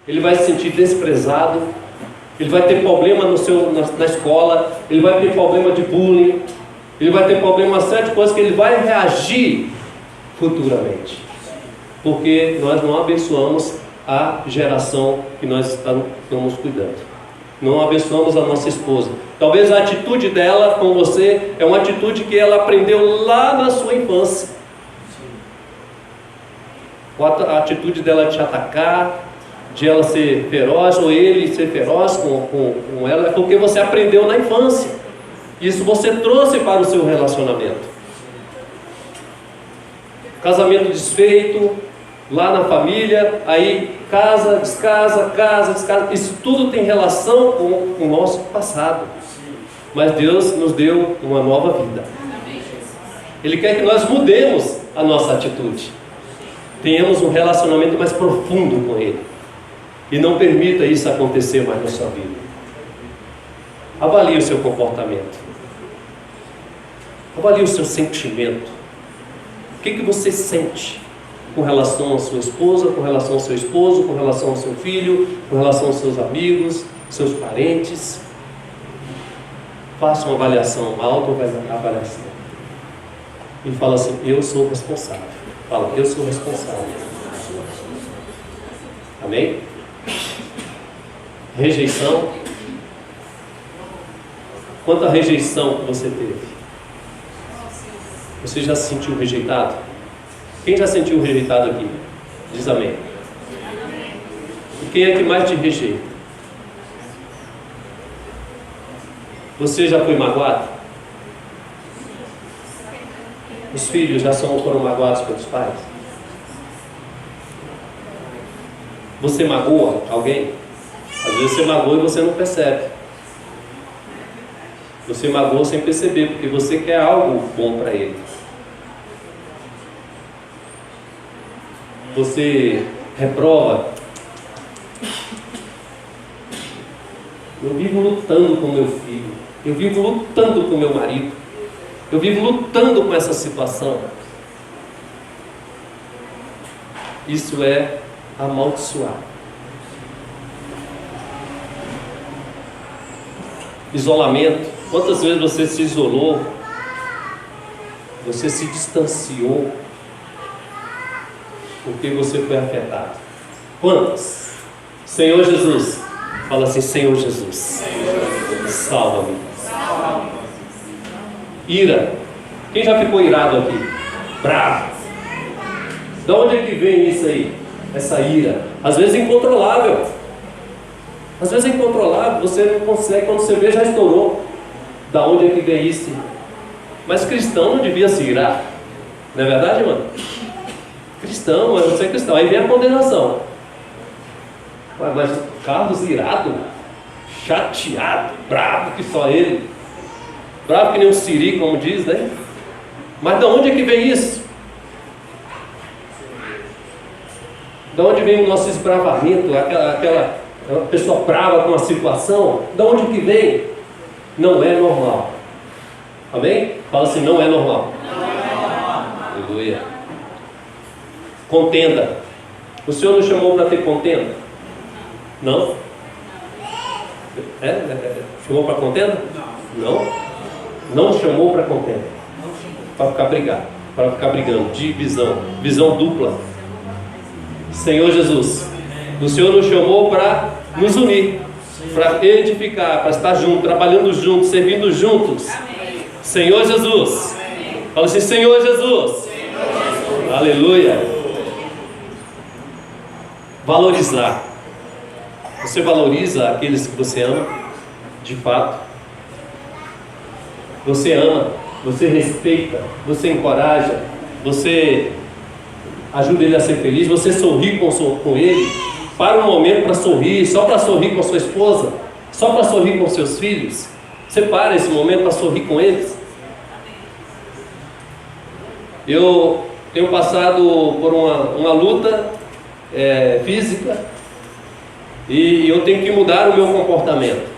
ele vai se sentir desprezado, ele vai ter problema na escola, ele vai ter problema de bullying, ele vai ter problema de certas coisas que ele vai reagir futuramente, porque nós não abençoamos a geração que nós estamos cuidando, não abençoamos a nossa esposa. Talvez a atitude dela com você é uma atitude que ela aprendeu lá na sua infância, a atitude dela de te atacar, de ela ser feroz, ou ele ser feroz com ela, é porque você aprendeu na infância. Isso você trouxe para o seu relacionamento. Casamento desfeito, lá na família, aí casa, descasa, isso tudo tem relação com o nosso passado. Mas Deus nos deu uma nova vida. Ele quer que nós mudemos a nossa atitude, tenhamos um relacionamento mais profundo com Ele, e não permita isso acontecer mais na sua vida. Avalie o seu comportamento, avalie o seu sentimento. O que você sente com relação à sua esposa, com relação ao seu esposo, com relação ao seu filho, com relação aos seus amigos, seus parentes? Faça uma avaliação, uma autoavaliação, e fala assim: eu sou responsável. Fala: eu sou responsável. Amém? Rejeição. Quanta rejeição que você teve? Você já se sentiu rejeitado? Quem já sentiu rejeitado aqui? Diz amém. E quem é que mais te rejeita? Você já foi magoado? Os filhos já foram magoados pelos pais? Você magoa alguém? Às vezes você magoa e você não percebe. Você magoa sem perceber, porque você quer algo bom para ele. Você reprova. Eu vivo lutando com meu filho, eu vivo lutando com meu marido, eu vivo lutando com essa situação. Isso é amaldiçoar. Isolamento. Quantas vezes você se isolou? Você se distanciou porque você foi afetado? Quantas? Senhor Jesus. Fala assim: Senhor Jesus, salva-me. Ira. Quem já ficou irado aqui? Bravo. De onde é que vem isso aí? Essa ira. Às vezes é incontrolável. Às vezes é incontrolável, você não consegue, quando você vê já estourou. Da onde é que vem isso? Mas cristão não devia se irar. Não é verdade, mano? Cristão, mas você é cristão. Aí vem a condenação. Mas Carlos irado, chateado, bravo que só ele. Bravo que nem um siri, como diz, né? Mas de onde é que vem isso? De onde vem o nosso esbravamento? Aquela pessoa brava com a situação? De onde que vem? Não é normal. Amém? Fala assim: não é normal. Não é normal. Aleluia. Contenda. O Senhor nos chamou para ter contenda? Não? Chamou para contenda? Não. Não chamou para contenda. Para ficar brigando. Visão dupla. Senhor Jesus, o Senhor nos chamou para nos unir, para edificar, para estar juntos, trabalhando juntos, servindo juntos. Amém. Senhor Jesus. Amém. Fala assim: Senhor Jesus. Aleluia. Valorizar. Você valoriza aqueles que você ama, de fato. Você ama, você respeita, você encoraja, você ajuda ele a ser feliz, você sorri com ele. Para um momento para sorrir, só para sorrir com a sua esposa, só para sorrir com seus filhos. Você para esse momento para sorrir com eles. Eu tenho passado por uma luta física, e eu tenho que mudar o meu comportamento.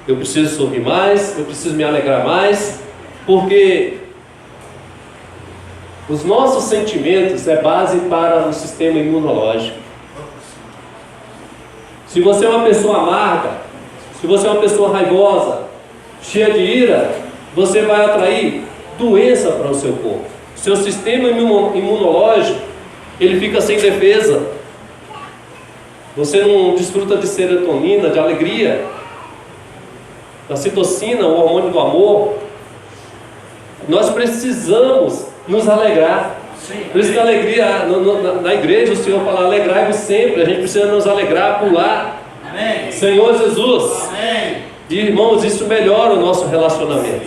Eu preciso sorrir mais, eu preciso me alegrar mais, porque os nossos sentimentos é base para o sistema imunológico. Se você é uma pessoa amarga, se você é uma pessoa raivosa, cheia de ira, você vai atrair doença para o seu corpo. Seu sistema imunológico, ele fica sem defesa. Você não desfruta de serotonina, de alegria, da citocina, o hormônio do amor. Nós precisamos nos alegrar. Por isso que a alegria, na igreja o Senhor fala, alegrai-vos sempre. A gente precisa nos alegrar, pular. Amém. Senhor Jesus. Amém. E irmãos, isso melhora o nosso relacionamento.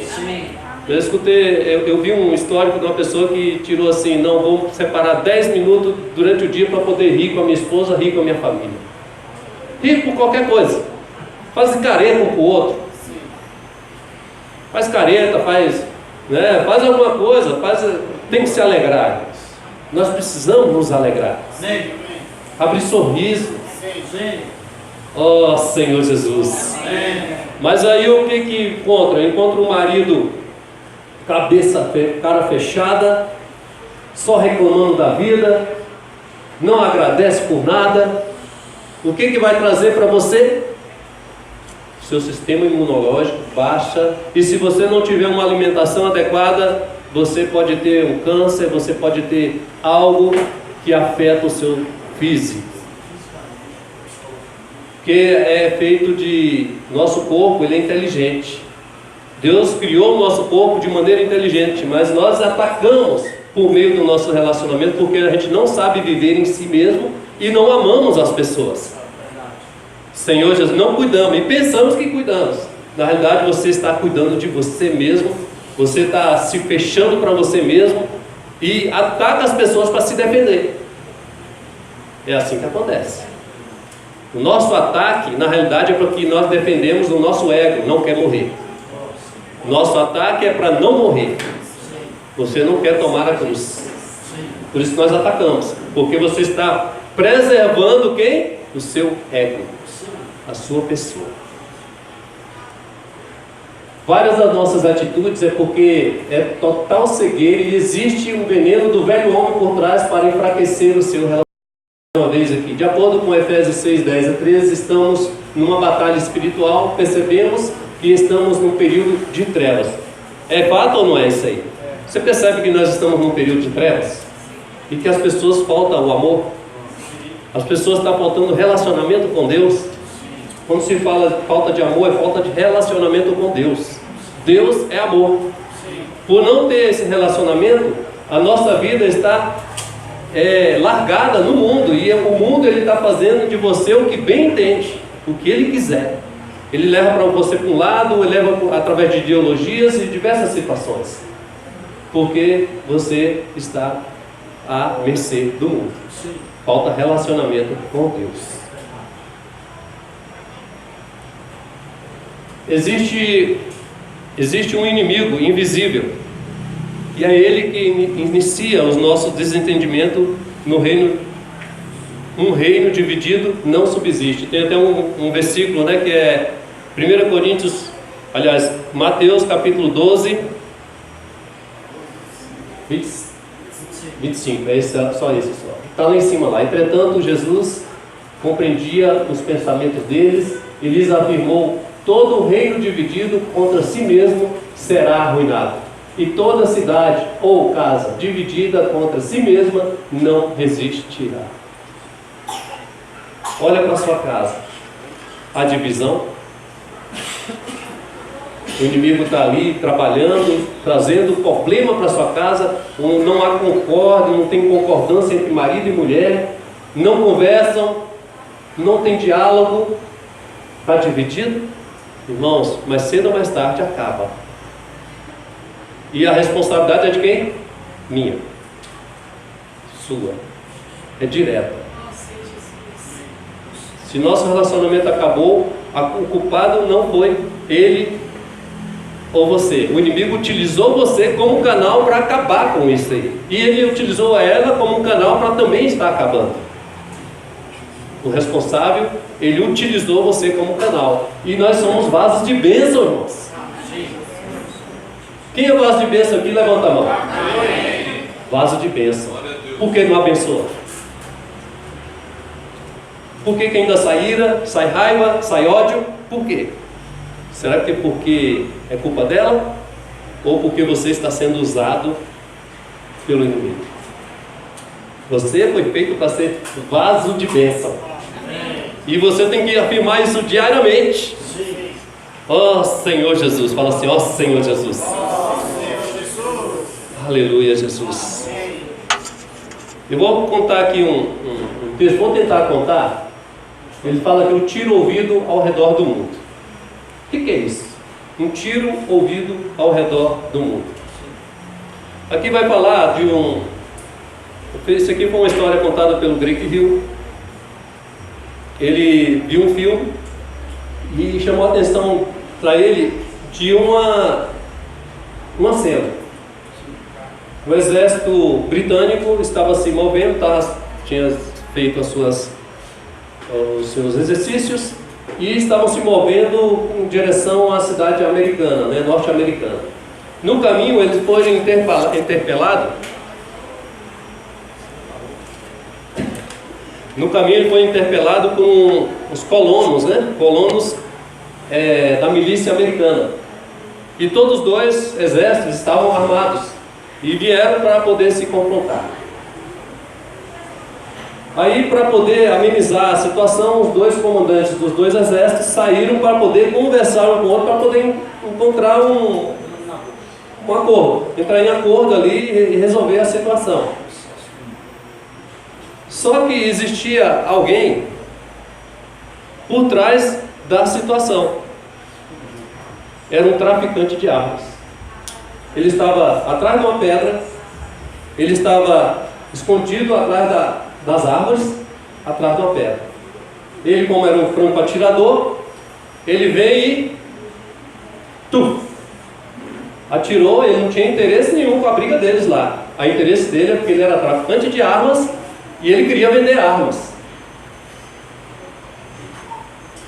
Eu vi um histórico de uma pessoa que tirou assim, não, vou separar 10 minutos durante o dia para poder rir com a minha esposa, rir com a minha família. Rir por qualquer coisa. Faz careta um com o outro. Faz careta, faz alguma coisa, tem que se alegrar. Nós precisamos nos alegrar. Abrir sorriso. Oh, Senhor Jesus. Mas aí o que encontra? Eu encontro um marido cara fechada, só reclamando da vida, não agradece por nada. O que vai trazer para você? Seu sistema imunológico baixa, e se você não tiver uma alimentação adequada, você pode ter um câncer, você pode ter algo que afeta o seu físico. Porque é feito de... Nosso corpo, ele é inteligente. Deus criou o nosso corpo de maneira inteligente, mas nós atacamos por meio do nosso relacionamento, porque a gente não sabe viver em si mesmo e não amamos as pessoas. Senhor Jesus, não cuidamos, e pensamos que cuidamos. Na realidade, você está cuidando de você mesmo, você está se fechando para você mesmo e ataca as pessoas para se defender. É assim que acontece. O nosso ataque, na realidade, é para que nós defendemos o nosso ego, não quer morrer. Nosso ataque é para não morrer. Você não quer tomar a cruz. Por isso que nós atacamos, porque você está preservando quem? O seu ego, a sua pessoa. Várias das nossas atitudes é porque é total cegueira e existe um veneno do velho homem por trás para enfraquecer o seu relacionamento. Uma vez aqui, de acordo com Efésios 6, 10 a 13, estamos numa batalha espiritual, percebemos que estamos num período de trevas. É fato ou não é isso aí? Você percebe que nós estamos num período de trevas? E que as pessoas faltam o amor? As pessoas estão faltando relacionamento com Deus? Quando se fala falta de amor, é falta de relacionamento com Deus. Deus é amor. Por não ter esse relacionamento, a nossa vida está largada no mundo, e o mundo ele está fazendo de você o que bem entende, o que ele quiser. Ele leva para você para um lado, ele leva através de ideologias e diversas situações, porque você está à mercê do mundo. Falta relacionamento com Deus. Existe um inimigo invisível, e é ele que inicia os nossos desentendimentos no reino. Um reino dividido não subsiste. Tem até um versículo, que é 1 Coríntios, aliás, Mateus capítulo 12, 25, só esse. Está lá em cima lá. Entretanto, Jesus compreendia os pensamentos deles e lhes afirmou: todo o reino dividido contra si mesmo será arruinado, e toda cidade ou casa dividida contra si mesma não resistirá. Olha para a sua casa, a divisão. O inimigo está ali trabalhando, trazendo problema para a sua casa. Não há concórdia, não tem concordância entre marido e mulher, não conversam, não tem diálogo. Está dividido? Irmãos, mais cedo ou mais tarde acaba. E a responsabilidade é de quem? Minha. Sua. É direta. Se nosso relacionamento acabou, o culpado não foi ele ou você. O inimigo utilizou você como canal para acabar com isso aí. E ele utilizou ela como um canal para também estar acabando. O responsável, ele utilizou você como canal. E nós somos vasos de bênção, irmãos. Quem é vaso de bênção aqui? Levanta a mão. Vaso de bênção. Por que não abençoa? Por que ainda sai ira, sai raiva, sai ódio? Por quê? Será que é porque é culpa dela? Ou porque você está sendo usado pelo inimigo? Você foi feito para ser vaso de bênção. E você tem que afirmar isso diariamente. Ó Senhor Jesus, fala assim, ó Senhor Jesus. Aleluia, Jesus. Eu vou contar aqui um texto, vou tentar contar. Ele fala que eu tiro ouvido ao redor do mundo. O que é isso? Um tiro ouvido ao redor do mundo. Aqui vai falar de isso aqui foi uma história contada pelo Drake Hill. Ele viu um filme e chamou a atenção para ele de uma cena. O exército britânico estava se movendo, tinha feito os seus exercícios e estavam se movendo em direção à cidade americana, norte-americana. No caminho eles foram interpelados. No caminho ele foi interpelado com os colonos, colonos da milícia americana. E todos os dois exércitos estavam armados e vieram para poder se confrontar. Aí, para poder amenizar a situação, os dois comandantes dos dois exércitos saíram para poder conversar um com o outro, para poder encontrar um acordo, entrar em acordo ali e resolver a situação. Só que existia alguém por trás da situação. Era um traficante de armas. Ele estava atrás de uma pedra, ele estava escondido atrás das árvores, atrás de uma pedra. Ele, como era um franco atirador, ele veio e atirou. Ele não tinha interesse nenhum com a briga deles lá. O interesse dele é porque ele era traficante de armas e ele queria vender armas.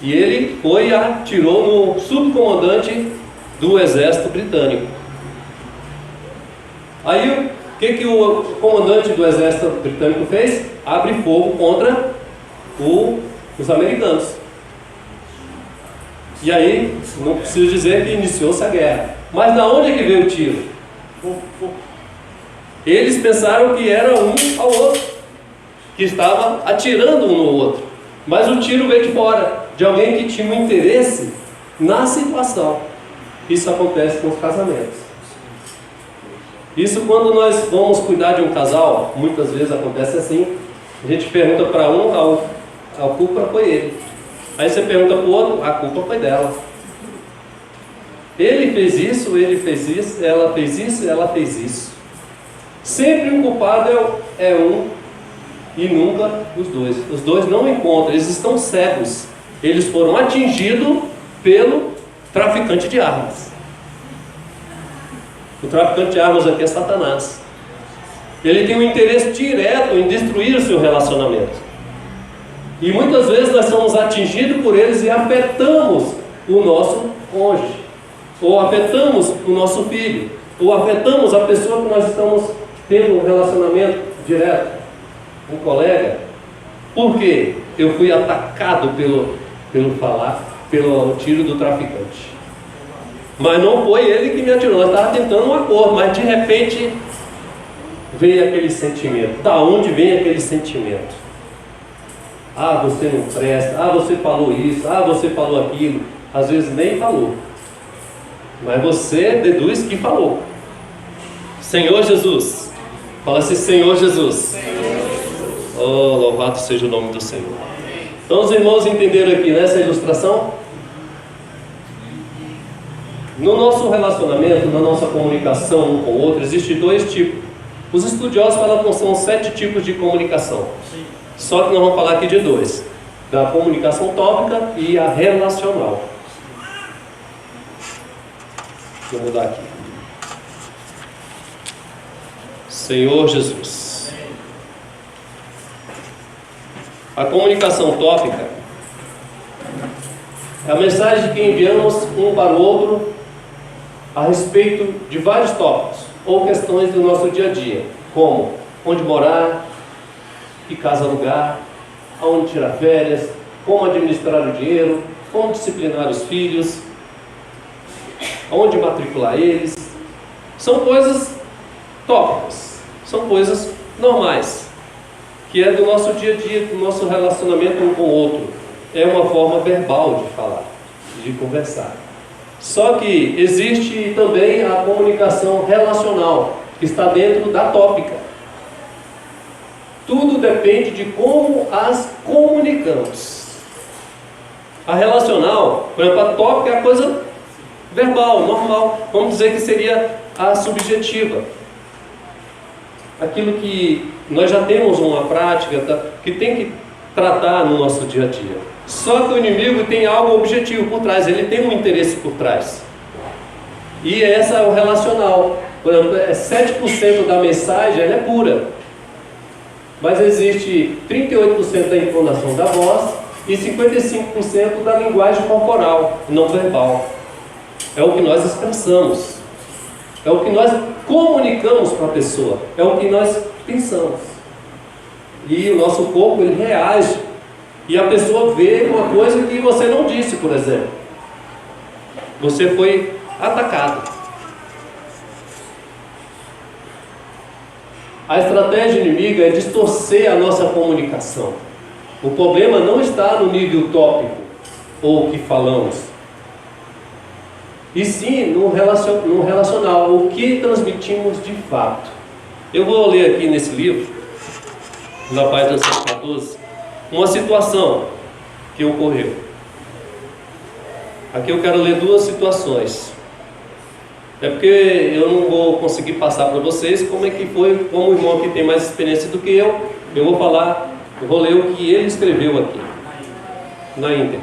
E ele foi e atirou no subcomandante do exército britânico. Aí o que o comandante do exército britânico fez? Abre fogo contra os americanos. E aí, não preciso dizer que iniciou-se a guerra. Mas da onde é que veio o tiro? Eles pensaram que era um ao outro, que estava atirando um no outro. Mas o tiro veio de fora, de alguém que tinha um interesse na situação. Isso acontece com os casamentos. Isso quando nós vamos cuidar de um casal, muitas vezes acontece assim. A gente pergunta para um, a culpa foi ele. Aí você pergunta para o outro, a culpa foi dela. Ele fez isso, ela fez isso, ela fez isso. Sempre o culpado é um e nunca os dois. Os dois não encontram, eles estão cegos. Eles foram atingidos pelo traficante de armas. O traficante de armas aqui é Satanás. Ele tem um interesse direto em destruir o seu relacionamento. E muitas vezes nós somos atingidos por eles e afetamos o nosso cônjuge, ou afetamos o nosso filho, ou afetamos a pessoa que nós estamos tendo um relacionamento direto, um colega. Por quê? Eu fui atacado pelo tiro do traficante. Mas não foi ele que me atirou, nós estávamos tentando um acordo, mas de repente veio aquele sentimento. Da onde vem aquele sentimento? Ah, você não presta, ah, você falou isso, ah, você falou aquilo. Às vezes nem falou, mas você deduz que falou. Senhor Jesus, fala assim, Senhor Jesus. Oh, louvado seja o nome do Senhor. Então os irmãos entenderam aqui nessa ilustração? No nosso relacionamento, na nossa comunicação um com o outro, existem dois tipos. Os estudiosos falam que são 7 tipos de comunicação. Só que nós vamos falar aqui de 2. Da comunicação tópica e a relacional. Deixa eu mudar aqui. Senhor Jesus. A comunicação tópica é a mensagem que enviamos um para o outro a respeito de vários tópicos ou questões do nosso dia a dia, como onde morar, que casa alugar, aonde tirar férias, como administrar o dinheiro, como disciplinar os filhos, aonde matricular eles. São coisas tópicas, são coisas normais, que é do nosso dia a dia, do nosso relacionamento um com o outro. É uma forma verbal de falar, de conversar. Só que existe também a comunicação relacional, que está dentro da tópica. Tudo depende de como as comunicamos. A relacional, por exemplo, a tópica é a coisa verbal, normal. Vamos dizer que seria a subjetiva. Aquilo que nós já temos uma prática, que tem que tratar no nosso dia a dia. Só que o inimigo tem algo objetivo por trás, ele tem um interesse por trás. E essa é o relacional. Por exemplo, 7% da mensagem ela é pura. Mas existe 38% da entonação da voz e 55% da linguagem corporal, não verbal. É o que nós expressamos. É o que nós comunicamos para a pessoa. É o que nós pensamos. E o nosso corpo, ele reage. E a pessoa vê uma coisa que você não disse, por exemplo. Você foi atacado. A estratégia inimiga é distorcer a nossa comunicação. O problema não está no nível tópico, ou o que falamos, e sim no relacional, o que transmitimos de fato. Eu vou ler aqui nesse livro, na página 114, uma situação que ocorreu. Aqui eu quero ler duas situações. É porque eu não vou conseguir passar para vocês como é que foi, como o irmão que tem mais experiência do que eu vou falar, eu vou ler o que ele escreveu aqui, na íntegra.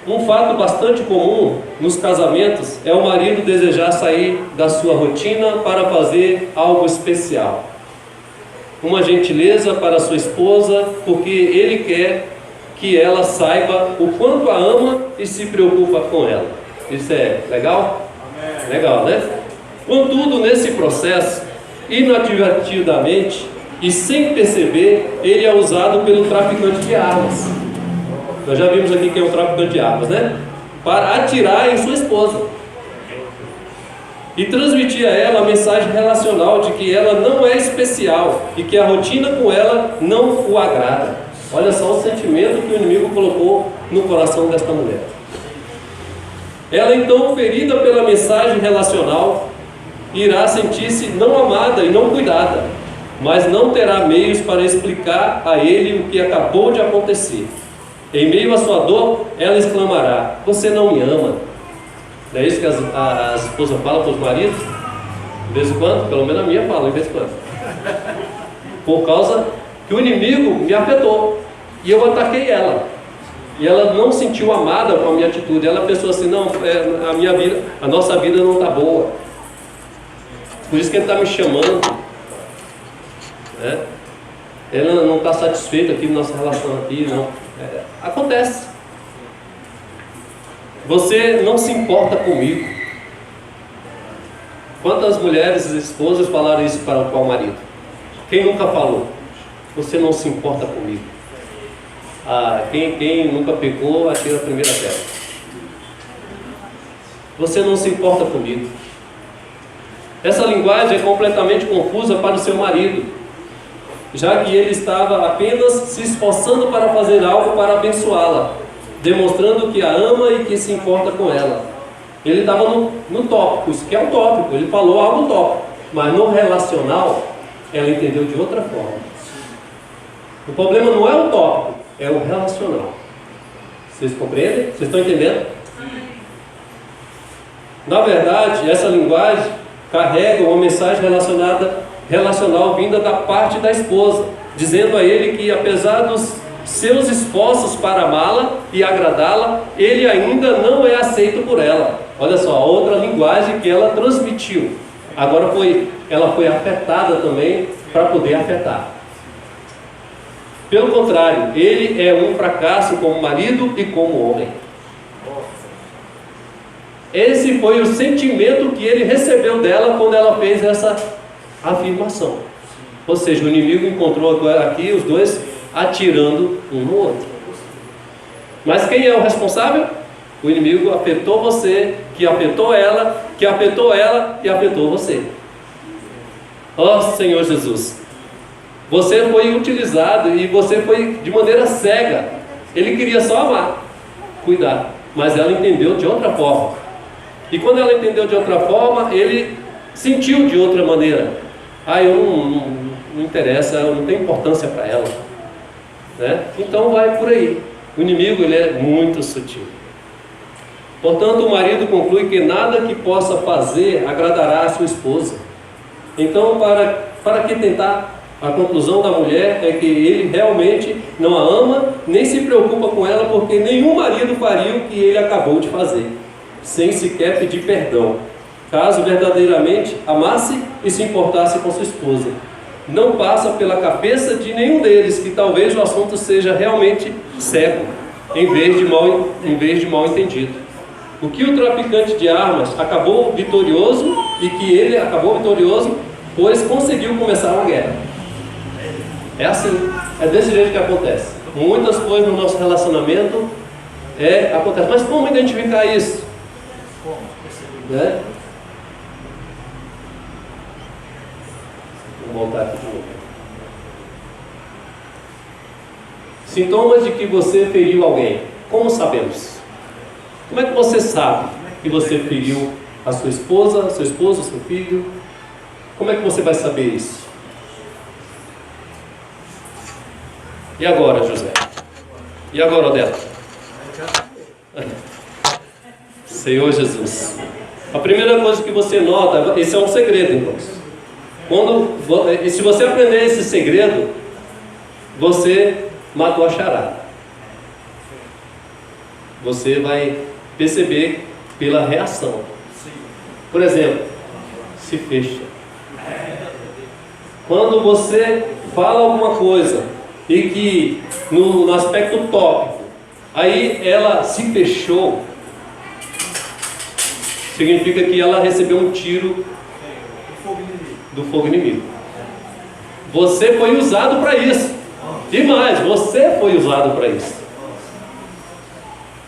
Um fato bastante comum nos casamentos é o marido desejar sair da sua rotina para fazer algo especial. Uma gentileza para sua esposa, porque ele quer que ela saiba o quanto a ama e se preocupa com ela. Isso é legal? Amém. Legal, né? Contudo, nesse processo, inadvertidamente e sem perceber, ele é usado pelo traficante de armas. Nós já vimos aqui que é um traficante de armas, né? Para atirar em sua esposa e transmitir a ela a mensagem relacional de que ela não é especial e que a rotina com ela não o agrada. Olha só o sentimento que o inimigo colocou no coração desta mulher. Ela então, ferida pela mensagem relacional, irá sentir-se não amada e não cuidada, mas não terá meios para explicar a ele o que acabou de acontecer. Em meio à sua dor, ela exclamará: você não me ama. Não é isso que as esposas falam para os maridos? De vez em quando, pelo menos a minha fala, de vez em quando. Por causa que o inimigo me afetou e eu ataquei ela. E ela não se sentiu amada com a minha atitude. Ela pensou assim: não, a nossa vida não está boa. Por isso que ele está me chamando. Né? Ela não está satisfeita aqui na nossa relação aqui, não. Acontece. Você não se importa comigo. Quantas mulheres e esposas falaram isso para o marido? Quem nunca falou? Você não se importa comigo. Quem nunca pecou, atira a primeira pedra. Você não se importa comigo. Essa linguagem é completamente confusa para o seu marido, já que ele estava apenas se esforçando para fazer algo para abençoá-la, demonstrando que a ama e que se importa com ela. Ele estava no tópico, isso que é um tópico, ele falou algo tópico, mas no relacional, ela entendeu de outra forma. O problema não é o tópico, é o relacional. Vocês compreendem? Vocês estão entendendo? Na verdade, essa linguagem carrega uma mensagem relacional vinda da parte da esposa, dizendo a ele que, apesar dos seus esforços para amá-la e agradá-la, ele ainda não é aceito por ela. Olha só, a outra linguagem que ela transmitiu. Agora ela foi afetada também para poder afetar. Pelo contrário, ele é um fracasso como marido e como homem. Esse foi o sentimento que ele recebeu dela quando ela fez essa afirmação. Ou seja, o inimigo encontrou agora aqui os dois atirando um no outro. Mas quem é o responsável? O inimigo afetou você, que afetou ela, que afetou ela e afetou você. Ó Senhor Jesus, você foi utilizado e você foi de maneira cega. Ele queria só amar, cuidar, mas ela entendeu de outra forma. E quando ela entendeu de outra forma, ele sentiu de outra maneira. Não interessa, não tem importância para ela, né? Então vai por aí. O inimigo, ele é muito sutil. Portanto, o marido conclui que nada que possa fazer agradará a sua esposa. Então, para que tentar? A conclusão da mulher é que ele realmente não a ama, nem se preocupa com ela, porque nenhum marido faria o que ele acabou de fazer, sem sequer pedir perdão, caso verdadeiramente amasse e se importasse com sua esposa. Não passa pela cabeça de nenhum deles que talvez o assunto seja realmente cego, em vez de mal entendido. O que o traficante de armas acabou vitorioso, e que ele acabou vitorioso, pois conseguiu começar uma guerra. É assim, é desse jeito que acontece. Muitas coisas no nosso relacionamento acontecem. Mas como identificar isso? Né? Vou voltar aqui de novo. Sintomas de que você feriu alguém. Como sabemos? Como é que você sabe que você feriu a sua esposa, seu esposo, seu filho? Como é que você vai saber isso? E agora, José? E agora, Odete? Senhor Jesus. A primeira coisa que você nota, esse é um segredo, irmãos. E se você aprender esse segredo, você matou a charada. Você vai perceber pela reação. Por exemplo, se fecha. Quando você fala alguma coisa e que no aspecto tópico, aí ela se fechou, significa que ela recebeu um tiro do fogo inimigo. Você foi usado para isso. E mais, você foi usado para isso.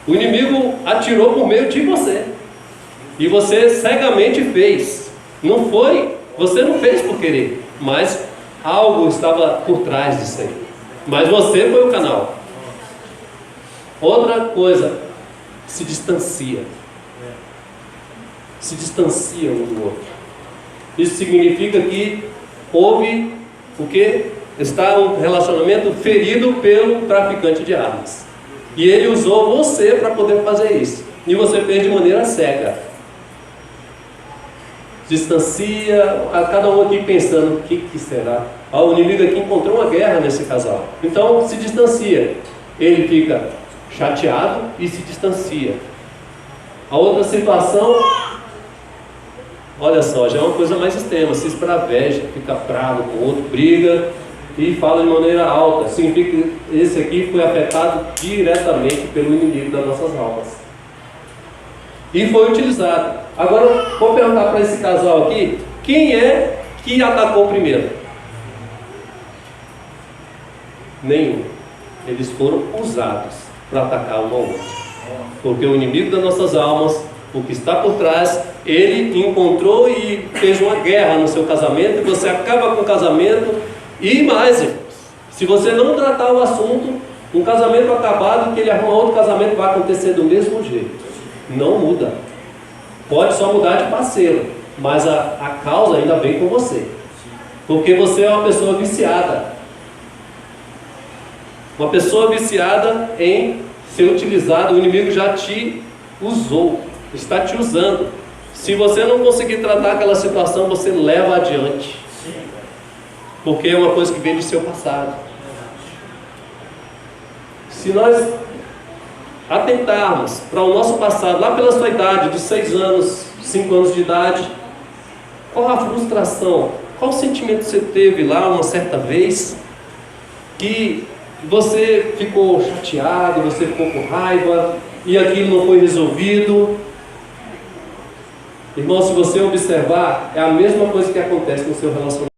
O inimigo atirou por meio de você. E você cegamente fez. Você não fez por querer, mas algo estava por trás disso aí. Mas você foi o canal. Outra coisa, se distancia. Se distancia um do outro. Isso significa que houve o quê? Está um relacionamento ferido pelo traficante de armas. E ele usou você para poder fazer isso. E você fez de maneira cega. Distancia, a cada um aqui pensando, o que será? O inimigo aqui encontrou uma guerra nesse casal. Então se distancia. Ele fica chateado e se distancia. A outra situação, olha só, já é uma coisa mais extrema. Se esbraveja, fica bravo com o outro, briga e fala de maneira alta. Significa que esse aqui foi afetado diretamente pelo inimigo das nossas almas. E foi utilizado. Agora, vou perguntar para esse casal aqui, quem é que atacou primeiro? Nenhum. Eles foram usados para atacar um ao outro. Porque o inimigo das nossas almas, o que está por trás, ele encontrou e fez uma guerra no seu casamento, e você acaba com o casamento. E mais, irmãos, se você não tratar o assunto, um casamento acabado, que ele arruma outro casamento, vai acontecer do mesmo jeito. Não muda. Pode só mudar de parceiro, mas a causa ainda vem com você. Porque você é uma pessoa viciada. Uma pessoa viciada em ser utilizada. O inimigo já te usou, está te usando. Se você não conseguir tratar aquela situação, você leva adiante. Porque é uma coisa que vem do seu passado. Se nós atentarmos para o nosso passado, lá pela sua idade, dos 6 anos, 5 anos de idade, qual a frustração, qual o sentimento você teve lá uma certa vez, que você ficou chateado, você ficou com raiva, e aquilo não foi resolvido? Irmão, se você observar, é a mesma coisa que acontece no seu relacionamento.